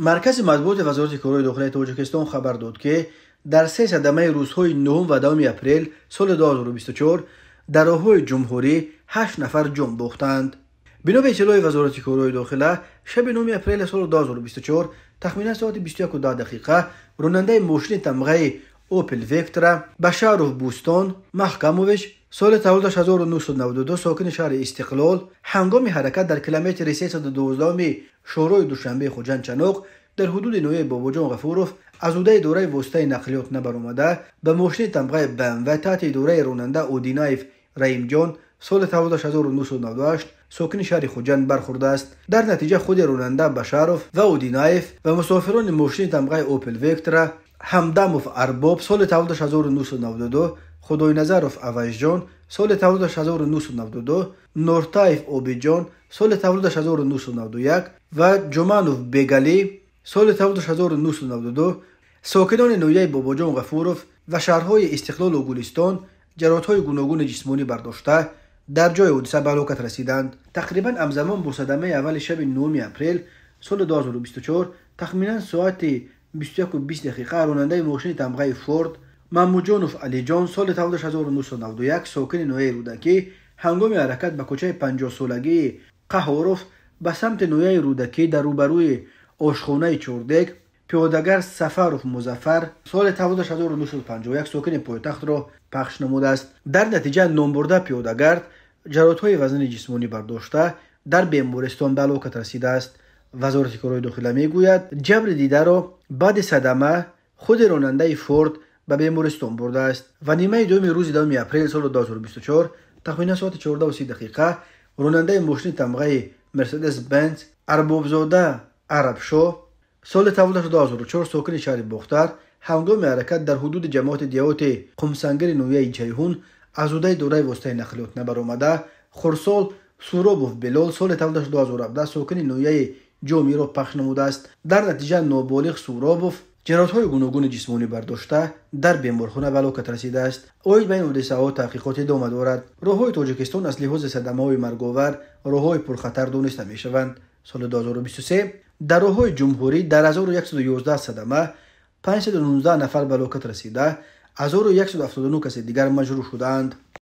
مرکز مطبوعات وزارت کارهای داخلی تاجیکستان خبر داد که در 3 صدمه روزهای 9 و 10 اپریل سال 2024 در راههای جمهوری 8 نفر جان باختند. بنا به اطلاع وزارت کارهای داخلی، شب 9 اپریل سال 2024 تخمینا ساعت 21:10 راننده ماشین تمغه اوپل وکترا بشاروف بوستان محکموویچ سال تولدش 1992 ساکن شهر استقلال هنگام حرکت در کیلومتر 312 شورای دوشنبه خوجند چنوق در حدود نویه باباجان غفوروف از اوده دوره واسطه نقلیات نبرآمده به ماشین تمغه BMW تحت دوره راننده اودینایف رحیم جان سال تولدش 1998 ساکن شهر خوجند برخورده است. در نتیجه خود راننده بشاروف و اودینایف و مسافران ماشین تمغه اوپل وکترا همدموف ارباب سال تولدش 1992 خدای نظروف اویجان سال تولدش 1992 نورتایف اوبیجان سال تولدش 1991 و جمانوف بگلی سال تولدش 1992 ساکنان نویه باباجان غفوروف و شهرهای استقلال و گلستان جراحت‌های گوناگون جسمانی برداشته در جای حادثه به هلاکت رسیدند. تقریبا همزمان با صدمه اول شب 9 اپریل سال 2024 تخمینا ساعت 21:20 راننده ماشین تمغه فورد محمودجانوف علی جان سال تولدش 1991 ساکن نویه رودکی هنگام حرکت به کوچه 50 سالگی قهوروف به سمت نویه رودکی در روبروی آشخانه چوردک پیادهگر سفروف مظفر سال تولدش 1951 ساکن پایتخت را پخش نموده است. در نتیجه نامبرده پیادهگرد جراحت‌های وزن جسمانی برداشته در بیمارستان به هلاکت رسیده است. وزارت کارهای داخلی میگوید جبر دیده را بعد صدمه خود راننده فورد به بیمارستان برده است و نیمه دوم روز 10 اپریل سال 2024 تخمینا ساعت 14:30 راننده ماشین تمغه مرسدس بنز اربابزاده عربشاه سال تولدش 2004 ساکن شهر باختر هنگام حرکت در حدود جماعت دیهات قمسنگر نویه جیهون از اوده دوره واسطه نقلیات نبرآمده خرسال سورابوف بلال سال تولدش 2017 ساکن نویه جامی را پخش نموده است. در نتیجه نابالغ سورابوف جراحت‌های گوناگون جسمانی برداشته در بیمارخانه به هلاکت رسیده است. اوید بین حادثه‌ها تحقیقات ادامه دارد. راه‌های تاجیکستان از لحاظ صدمه‌های مرگاور راه‌های پرخطر دانسته می‌شوند. سال 2023 در راه‌های جمهوری در 1111 صدمه 519 نفر به هلاکت رسیده، 1179 کس دیگر مجروح شدند.